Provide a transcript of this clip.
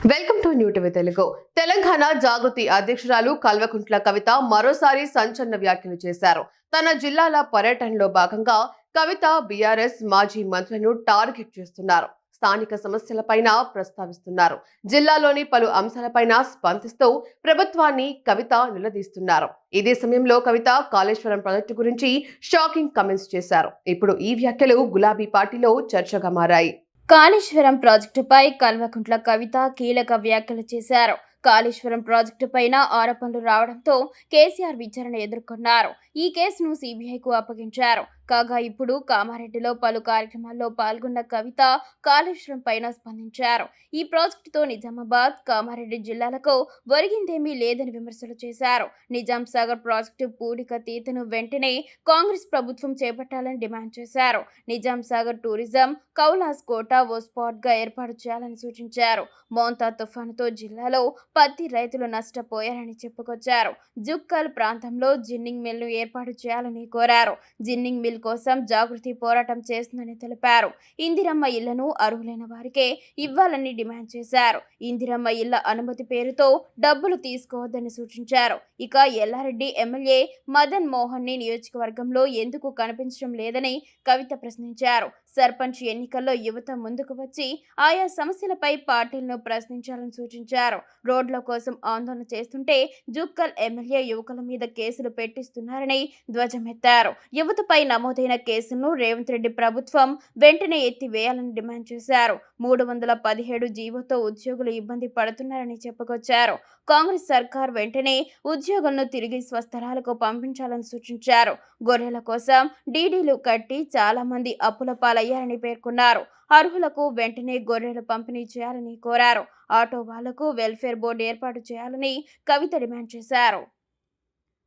Welcome to new TV Telugu. Telangana Jagruthi అధ్యక్షురాలు కల్వకుంట్ల కవిత మరోసారి సంచలన వ్యాఖ్యలు చేశారు. తన జిల్లాల పర్యటనలో భాగంగా కవిత బీఆర్ఎస్ మాజీ మంత్రులను టార్గెట్ చేస్తున్నారు. స్థానిక సమస్యలపైన ప్రస్తావిస్తున్నారు. జిల్లాలోని పలు అంశాలపైన స్పందిస్తూ ప్రభుత్వాన్ని కవిత నిలదీస్తున్నారు. ఇదే సమయంలో కవిత కాళేశ్వరం ప్రాజెక్టు గురించి షాకింగ్ కామెంట్స్ చేశారు. ఇప్పుడు ఈ వ్యాఖ్యలు గులాబీ పార్టీలో చర్చగా మారాయి. కాళేశ్వరం ప్రాజెక్టుపై కల్వకుంట్ల కవిత కీలక వ్యాఖ్యలు చేశారు. కాళేశ్వరం ప్రాజెక్టు పైన ఆరోపణలు రావడంతో కేసీఆర్ విచారణ ఎదుర్కొన్నారు. ఈ కేసును సీబీఐకు అప్పగించారు. కాగా ఇప్పుడు కామారెడ్డిలో పలు కార్యక్రమాల్లో పాల్గొన్న కవిత కాళేశ్వరం పైన స్పందించారు. ఈ ప్రాజెక్టుతో నిజామాబాద్, కామారెడ్డి జిల్లాలకు ఒరిగిందేమీ లేదని విమర్శలు చేశారు. నిజాం సాగర్ ప్రాజెక్టు పూడిక తీతను వెంటనే కాంగ్రెస్ ప్రభుత్వం చేపట్టాలని డిమాండ్ చేశారు. నిజాం సాగర్ టూరిజం కౌలాస్ కోట ఓ స్పాట్ గా ఏర్పాటు చేయాలని సూచించారు. మోంతా తుఫానుతో జిల్లాలో పత్తి రైతులు నష్టపోయారని చెప్పుకొచ్చారు. జుక్కల్ ప్రాంతంలో జిన్నింగ్ మిల్ను ఏర్పాటు చేయాలని కోరారు. జిన్నింగ్ మిల్ కోసం జాగృతి పోరాటం చేస్తుందని తెలిపారు. ఇందిరమ్మ ఇళ్లను అర్హులైన వారికే ఇవ్వాలని డిమాండ్ చేశారు. ఇందిరమ్మ ఇళ్ల అనుమతి పేరుతో డబ్బులు తీసుకోవద్దని సూచించారు. ఇక ఎల్లారెడ్డి ఎమ్మెల్యే మదన్ మోహన్ ని నియోజకవర్గంలో ఎందుకు కనిపించడం లేదని కవిత ప్రశ్నించారు. సర్పంచ్ ఎన్నికల్లో యువత ముందుకు వచ్చి ఆయా సమస్యలపై పార్టీలను ప్రశ్నించాలని సూచించారు. రోడ్ల కోసం ఆందోళన చేస్తుంటే జుక్కల్ ఎమ్మెల్యే యువకుల మీద కేసులు పెట్టిస్తున్నారని ధ్వజమెత్తారు. యువతపై నమోదైన కేసులను రేవంత్ రెడ్డి ప్రభుత్వం వెంటనే ఎత్తివేయాలని డిమాండ్ చేశారు. 317 జీవోతో ఉద్యోగులు ఇబ్బంది పడుతున్నారని చెప్పుకొచ్చారు. కాంగ్రెస్ సర్కార్ వెంటనే ఉద్యోగులను తిరిగి స్వస్థలాలకు పంపించాలని సూచించారు. గొర్రెల కోసం డీడీలు కట్టి చాలా మంది అప్పుల పాలయ్యారని పేర్కొన్నారు. అర్హులకు వెంటనే గొర్రెలు పంపిణీ చేయాలని కోరారు. ఆటో వాళ్లకు వెల్ఫేర్ బోర్డు ఏర్పాటు చేయాలని కవిత డిమాండ్ చేశారు.